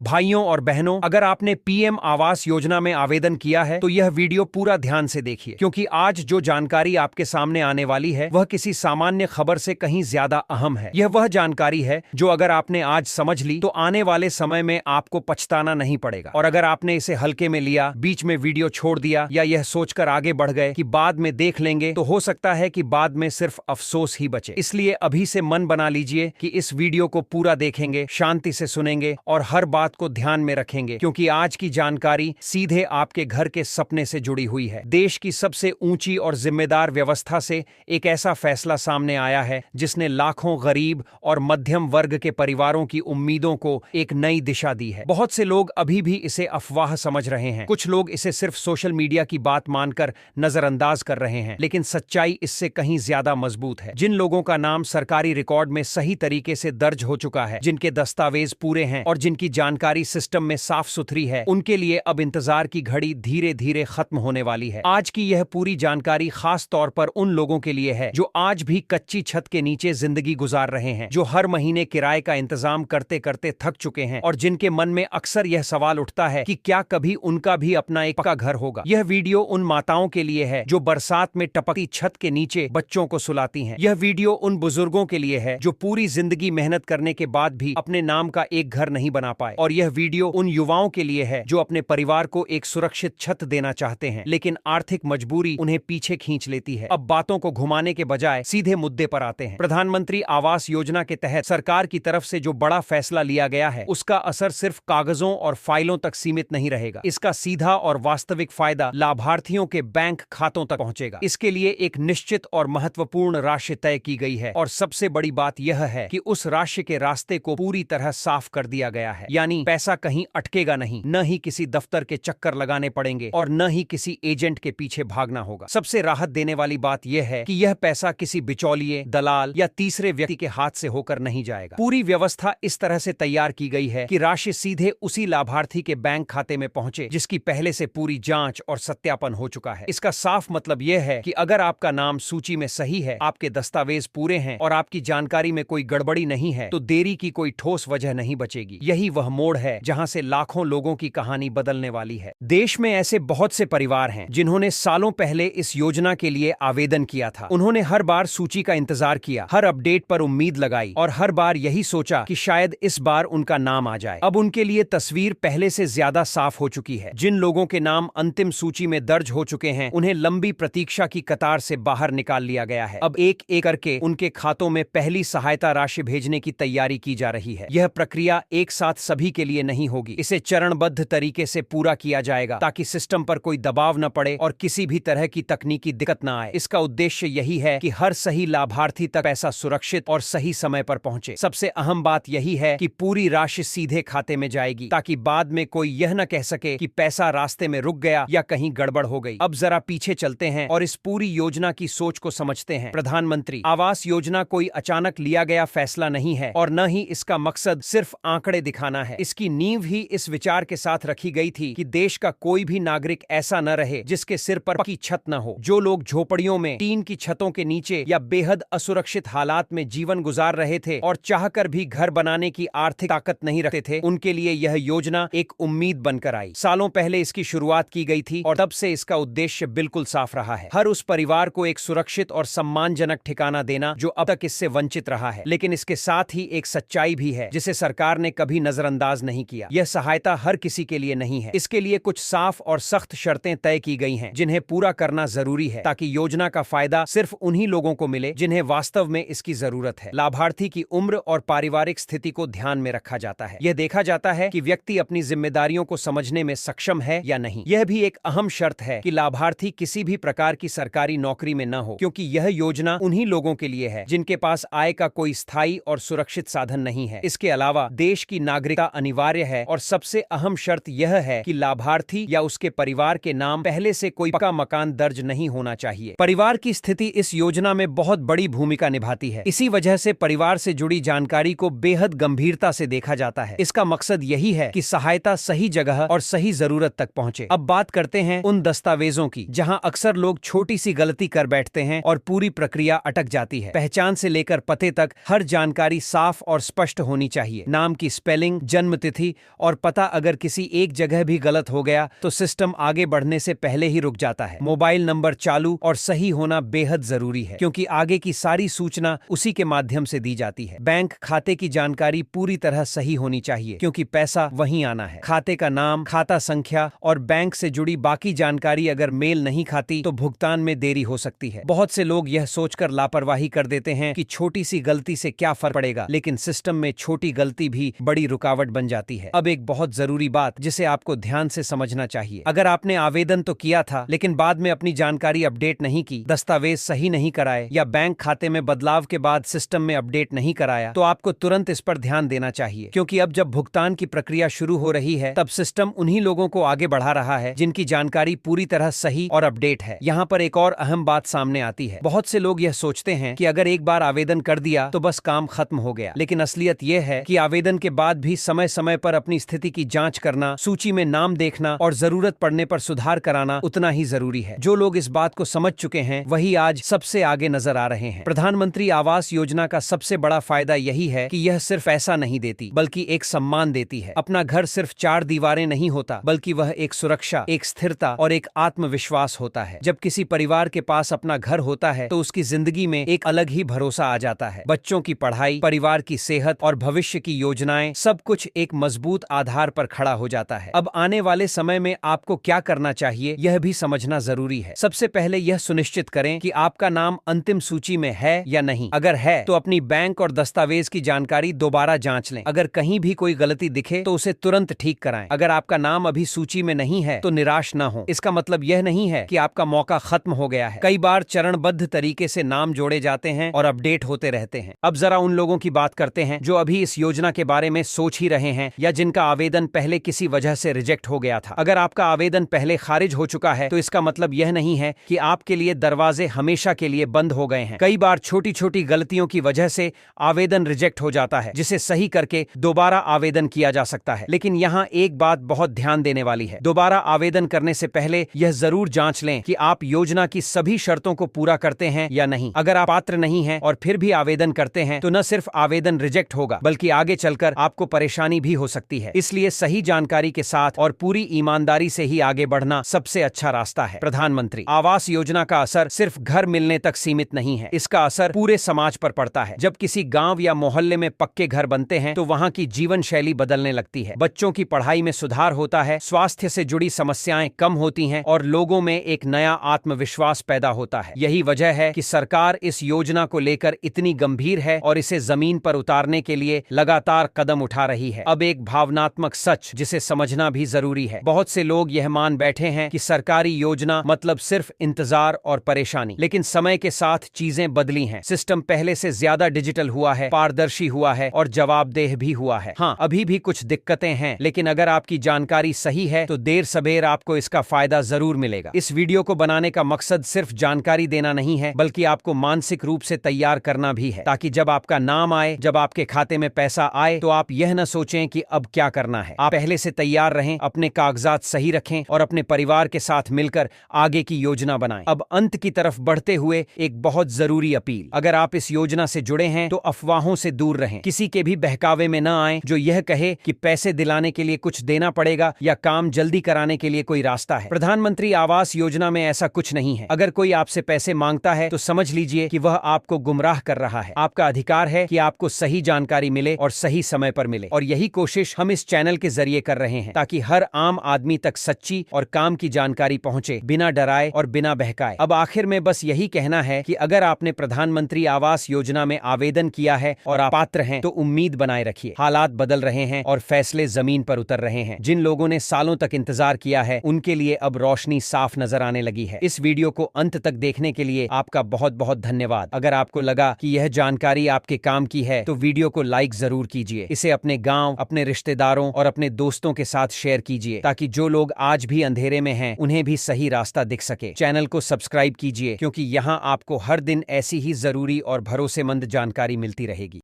भाइयों और बहनों, अगर आपने पीएम आवास योजना में आवेदन किया है तो यह वीडियो पूरा ध्यान से देखिए, क्योंकि आज जो जानकारी आपके सामने आने वाली है वह किसी सामान्य खबर से कहीं ज्यादा अहम है। यह वह जानकारी है जो अगर आपने आज समझ ली तो आने वाले समय में आपको पछताना नहीं पड़ेगा। और अगर आपने इसे हल्के में लिया, बीच में वीडियो छोड़ दिया या यह सोचकर आगे बढ़ गए कि बाद में देख लेंगे, तो हो सकता है कि बाद में सिर्फ अफसोस ही बचे। इसलिए अभी से मन बना लीजिए कि इस वीडियो को पूरा देखेंगे, शांति से सुनेंगे और हर बात को ध्यान में रखेंगे, क्योंकि आज की जानकारी सीधे आपके घर के सपने से जुड़ी हुई है। देश की सबसे ऊंची और जिम्मेदार व्यवस्था से एक ऐसा फैसला सामने आया है जिसने लाखों गरीब और मध्यम वर्ग के परिवारों की उम्मीदों को एक नई दिशा दी है। बहुत से लोग अभी भी इसे अफवाह समझ रहे हैं, कुछ लोग इसे सिर्फ सोशल मीडिया की बात मानकर नजरअंदाज कर रहे हैं, लेकिन सच्चाई इससे कहीं ज्यादा मजबूत है। जिन लोगों का नाम सरकारी रिकॉर्ड में सही तरीके से दर्ज हो चुका है, जिनके दस्तावेज पूरे हैं और जिनकी जानकारी सिस्टम में साफ सुथरी है, उनके लिए अब इंतजार की घड़ी धीरे धीरे खत्म होने वाली है। आज की यह पूरी जानकारी खास तौर पर उन लोगों के लिए है जो आज भी कच्ची छत के नीचे जिंदगी गुजार रहे हैं, जो हर महीने किराए का इंतजाम करते करते थक चुके हैं और जिनके मन में अक्सर यह सवाल उठता है कि क्या कभी उनका भी अपना एक पक्का घर होगा। यह वीडियो उन माताओं के लिए है जो बरसात में टपकती छत के नीचे बच्चों को सुलाती हैं। यह वीडियो उन बुजुर्गों के लिए है जो पूरी जिंदगी मेहनत करने के बाद भी अपने नाम का एक घर नहीं बना पाए। और यह वीडियो उन युवाओं के लिए है जो अपने परिवार को एक सुरक्षित छत देना चाहते हैं, लेकिन आर्थिक मजबूरी उन्हें पीछे खींच लेती है। अब बातों को घुमाने के बजाय सीधे मुद्दे पर आते हैं। प्रधानमंत्री आवास योजना के तहत सरकार की तरफ से जो बड़ा फैसला लिया गया है, उसका असर सिर्फ कागजों और फाइलों तक सीमित नहीं रहेगा। इसका सीधा और वास्तविक फायदा लाभार्थियों के बैंक खातों तक पहुंचेगा। इसके लिए एक निश्चित और महत्वपूर्ण राशि तय की गई है, और सबसे बड़ी बात यह है कि उस राशि के रास्ते को पूरी तरह साफ कर दिया गया है। यानी पैसा कहीं अटकेगा नहीं, न ही किसी दफ्तर के चक्कर लगाने पड़ेंगे और न ही किसी एजेंट के पीछे भागना होगा। सबसे राहत देने वाली बात यह है कि यह पैसा किसी बिचौलिए, दलाल या तीसरे व्यक्ति के हाथ से होकर नहीं जाएगा। पूरी व्यवस्था इस तरह से तैयार की गई है कि राशि सीधे उसी लाभार्थी के बैंक खाते में पहुंचे जिसकी पहले से पूरी जांच और सत्यापन हो चुका है। इसका साफ मतलब यह है कि अगर आपका नाम सूची में सही है, आपके दस्तावेज पूरे हैं और आपकी जानकारी में कोई गड़बड़ी नहीं है, तो देरी की कोई ठोस वजह नहीं बचेगी। यही वह मोड़ है जहां से लाखों लोगों की कहानी बदलने वाली है। देश में ऐसे बहुत से परिवार हैं जिन्होंने सालों पहले इस योजना के लिए आवेदन किया था। उन्होंने हर बार सूची का इंतजार किया, हर अपडेट पर उम्मीद लगाई और हर बार यही सोचा कि शायद इस बार उनका नाम आ जाए। अब उनके लिए तस्वीर पहले से ज्यादा साफ हो चुकी है। जिन लोगों के नाम अंतिम सूची में दर्ज हो चुके हैं, उन्हें लंबी प्रतीक्षा की कतार से बाहर निकाल लिया गया है। अब एक एक करके उनके खातों में पहली सहायता राशि भेजने की तैयारी की जा रही है। यह प्रक्रिया एक साथ सभी के लिए नहीं होगी, इसे चरणबद्ध तरीके से पूरा किया जाएगा ताकि सिस्टम पर कोई दबाव न पड़े और किसी भी तरह की तकनीकी दिक्कत न आए। इसका उद्देश्य यही है कि हर सही लाभार्थी तक पैसा सुरक्षित और सही समय पर पहुंचे। सबसे अहम बात यही है कि पूरी राशि सीधे खाते में जाएगी, ताकि बाद में कोई यह न कह सके कि पैसा रास्ते में रुक गया या कहीं गड़बड़ हो गई। अब जरा पीछे चलते हैं और इस पूरी योजना की सोच को समझते हैं। प्रधानमंत्री आवास योजना कोई अचानक लिया गया फैसला नहीं है और न ही इसका मकसद सिर्फ आंकड़े दिखाना है। इसकी नींव ही इस विचार के साथ रखी गई थी कि देश का कोई भी नागरिक ऐसा न रहे जिसके सिर पर पक्की छत न हो। जो लोग झोपड़ियों में, टीन की छतों के नीचे या बेहद असुरक्षित हालात में जीवन गुजार रहे थे और चाहकर भी घर बनाने की आर्थिक ताकत नहीं रखते थे, उनके लिए यह योजना एक उम्मीद बनकर आई। सालों पहले इसकी शुरुआत की गई थी और तब से इसका उद्देश्य बिल्कुल साफ रहा है, हर उस परिवार को एक सुरक्षित और सम्मानजनक ठिकाना देना जो अब तक इससे वंचित रहा है। लेकिन इसके साथ ही एक सच्चाई भी है जिसे सरकार ने कभी नजरअंदाज नहीं किया। यह सहायता हर किसी के लिए नहीं है। इसके लिए कुछ साफ और सख्त शर्तें तय की गई हैं जिन्हें पूरा करना जरूरी है, ताकि योजना का फायदा सिर्फ उन्हीं लोगों को मिले जिन्हें वास्तव में इसकी जरूरत है। लाभार्थी की उम्र और पारिवारिक स्थिति को ध्यान में रखा जाता है। यह देखा जाता है कि व्यक्ति अपनी जिम्मेदारियों को समझने में सक्षम है या नहीं। यह भी एक अहम शर्त है कि लाभार्थी किसी भी प्रकार की सरकारी नौकरी में न हो, क्योंकि यह योजना उन्हीं लोगों के लिए है जिनके पास आय का कोई स्थायी और सुरक्षित साधन नहीं है। इसके अलावा देश की नागरिकता अनिवार्य है और सबसे अहम शर्त यह है कि लाभार्थी या उसके परिवार के नाम पहले से कोई पक्का मकान दर्ज नहीं होना चाहिए। परिवार की स्थिति इस योजना में बहुत बड़ी भूमिका निभाती है। इसी वजह से परिवार से जुड़ी जानकारी को बेहद गंभीरता से देखा जाता है। इसका मकसद यही है कि सहायता सही जगह और सही जरूरत तक पहुंचे। अब बात करते हैं उन दस्तावेजों की जहां अक्सर लोग छोटी सी गलती कर बैठते हैं और पूरी प्रक्रिया अटक जाती है। पहचान से लेकर पते तक हर जानकारी साफ और स्पष्ट होनी चाहिए। नाम की स्पेलिंग, जन्म जन्म तिथि और पता अगर किसी एक जगह भी गलत हो गया तो सिस्टम आगे बढ़ने से पहले ही रुक जाता है। मोबाइल नंबर चालू और सही होना बेहद जरूरी है क्योंकि आगे की सारी सूचना उसी के माध्यम से दी जाती है। बैंक खाते की जानकारी पूरी तरह सही होनी चाहिए क्योंकि पैसा वहीं आना है। खाते का नाम, खाता संख्या और बैंक से जुड़ी बाकी जानकारी अगर मेल नहीं खाती तो भुगतान में देरी हो सकती है। बहुत से लोग यह सोचकर लापरवाही कर देते हैं कि छोटी सी गलती से क्या फर्क पड़ेगा, लेकिन सिस्टम में छोटी गलती भी बड़ी रुकावट बन जाती है। अब एक बहुत जरूरी बात जिसे आपको ध्यान से समझना चाहिए। अगर आपने आवेदन तो किया था लेकिन बाद में अपनी जानकारी अपडेट नहीं की, दस्तावेज सही नहीं कराए या बैंक खाते में बदलाव के बाद सिस्टम में अपडेट नहीं कराया तो आपको तुरंत इस पर ध्यान देना चाहिए क्योंकि अब जब भुगतान की प्रक्रिया शुरू हो रही है तब सिस्टम उन्हीं लोगों को आगे बढ़ा रहा है जिनकी जानकारी पूरी तरह सही और अपडेट है। यहाँ पर एक और अहम बात सामने आती है। बहुत से लोग यह सोचते हैं कि अगर एक बार आवेदन कर दिया तो बस काम खत्म हो गया, लेकिन असलियत यह है कि आवेदन के बाद भी समय समय पर अपनी स्थिति की जांच करना, सूची में नाम देखना और जरूरत पड़ने पर सुधार कराना उतना ही जरूरी है। जो लोग इस बात को समझ चुके हैं वही आज सबसे आगे नजर आ रहे हैं। प्रधानमंत्री आवास योजना का सबसे बड़ा फायदा यही है कि यह सिर्फ पैसा नहीं देती बल्कि एक सम्मान देती है। अपना घर सिर्फ 4 दीवारें नहीं होता बल्कि वह एक सुरक्षा, एक स्थिरता और एक आत्मविश्वास होता है। जब किसी परिवार के पास अपना घर होता है तो उसकी जिंदगी में एक अलग ही भरोसा आ जाता है। बच्चों की पढ़ाई, परिवार की सेहत और भविष्य की योजनाएं, सब कुछ एक मजबूत आधार पर खड़ा हो जाता है। अब आने वाले समय में आपको क्या करना चाहिए यह भी समझना जरूरी है। सबसे पहले यह सुनिश्चित करें कि आपका नाम अंतिम सूची में है या नहीं। अगर है तो अपनी बैंक और दस्तावेज की जानकारी दोबारा जांच लें। अगर कहीं भी कोई गलती दिखे तो उसे तुरंत ठीक कराएं। अगर आपका नाम अभी सूची में नहीं है तो निराश न हो। इसका मतलब यह नहीं है कि आपका मौका खत्म हो गया है। कई बार चरणबद्ध तरीके से नाम जोड़े जाते हैं और अपडेट होते रहते हैं। अब जरा उन लोगों की बात करते हैं जो अभी इस योजना के बारे में सोच ही रहे हैं या जिनका आवेदन पहले किसी वजह से रिजेक्ट हो गया था। अगर आपका आवेदन पहले खारिज हो चुका है तो इसका मतलब यह नहीं है कि आपके लिए दरवाजे हमेशा के लिए बंद हो गए हैं। कई बार छोटी छोटी गलतियों की वजह से आवेदन रिजेक्ट हो जाता है जिसे सही करके दोबारा आवेदन किया जा सकता है। लेकिन यहाँ एक बात बहुत ध्यान देने वाली है। दोबारा आवेदन करने से पहले यह जरूर जांच लें कि आप योजना की सभी शर्तों को पूरा करते हैं या नहीं। अगर आप पात्र नहीं हैं और फिर भी आवेदन करते हैं तो न सिर्फ आवेदन रिजेक्ट होगा बल्कि आगे चलकर आपको परेशानी भी हो सकती है। इसलिए सही जानकारी के साथ और पूरी ईमानदारी से ही आगे बढ़ना सबसे अच्छा रास्ता है। प्रधानमंत्री आवास योजना का असर सिर्फ घर मिलने तक सीमित नहीं है, इसका असर पूरे समाज पर पड़ता है। जब किसी गांव या मोहल्ले में पक्के घर बनते हैं तो वहां की जीवन शैली बदलने लगती है। बच्चों की पढ़ाई में सुधार होता है, स्वास्थ्य से जुड़ी समस्याएं कम होती हैं और लोगों में एक नया आत्मविश्वास पैदा होता है। यही वजह है कि सरकार इस योजना को लेकर इतनी गंभीर है और इसे जमीन पर उतारने के लिए लगातार कदम उठा रही है। अब एक भावनात्मक सच जिसे समझना भी जरूरी है। बहुत से लोग यह मान बैठे हैं कि सरकारी योजना मतलब सिर्फ इंतजार और परेशानी, लेकिन समय के साथ चीजें बदली हैं। सिस्टम पहले से ज्यादा डिजिटल हुआ है, पारदर्शी हुआ है और जवाबदेह भी हुआ है। हाँ, अभी भी कुछ दिक्कतें हैं, लेकिन अगर आपकी जानकारी सही है तो देर सबेर आपको इसका फायदा जरूर मिलेगा। इस वीडियो को बनाने का मकसद सिर्फ जानकारी देना नहीं है बल्कि आपको मानसिक रूप से तैयार करना भी है, ताकि जब आपका नाम आए, जब आपके खाते में पैसा आए तो आप यह न सोचें कि अब क्या करना है। आप पहले से तैयार रहें, अपने कागजात सही रखें और अपने परिवार के साथ मिलकर आगे की योजना बनाएं। अब अंत की तरफ बढ़ते हुए एक बहुत जरूरी अपील। अगर आप इस योजना से जुड़े हैं तो अफवाहों से दूर रहें। किसी के भी बहकावे में न आए जो यह कहे कि पैसे दिलाने के लिए कुछ देना पड़ेगा या काम जल्दी कराने के लिए कोई रास्ता है। प्रधानमंत्री आवास योजना में ऐसा कुछ नहीं है। अगर कोई आपसे पैसे मांगता है तो समझ लीजिए कि वह आपको गुमराह कर रहा है। आपका अधिकार है कि आपको सही जानकारी मिले और सही समय पर मिले, और यही कोशिश हम इस चैनल के जरिए कर रहे हैं ताकि हर आम आदमी तक सच्ची और काम की जानकारी पहुंचे, बिना डराए और बिना बहकाए। अब आखिर में बस यही कहना है कि अगर आपने प्रधानमंत्री आवास योजना में आवेदन किया है और आप पात्र हैं तो उम्मीद बनाए रखिए। हालात बदल रहे हैं और फैसले जमीन पर उतर रहे हैं। जिन लोगों ने सालों तक इंतजार किया है उनके लिए अब रोशनी साफ नजर आने लगी है। इस वीडियो को अंत तक देखने के लिए आपका बहुत बहुत धन्यवाद। अगर आपको लगा कि यह जानकारी आपके काम की है तो वीडियो को लाइक जरूर कीजिए। इसे अपने गांव, अपने रिश्तेदारों और अपने दोस्तों के साथ शेयर कीजिए ताकि जो लोग आज भी अंधेरे में हैं उन्हें भी सही रास्ता दिख सके। चैनल को सब्सक्राइब कीजिए क्योंकि यहाँ आपको हर दिन ऐसी ही जरूरी और भरोसेमंद जानकारी मिलती रहेगी।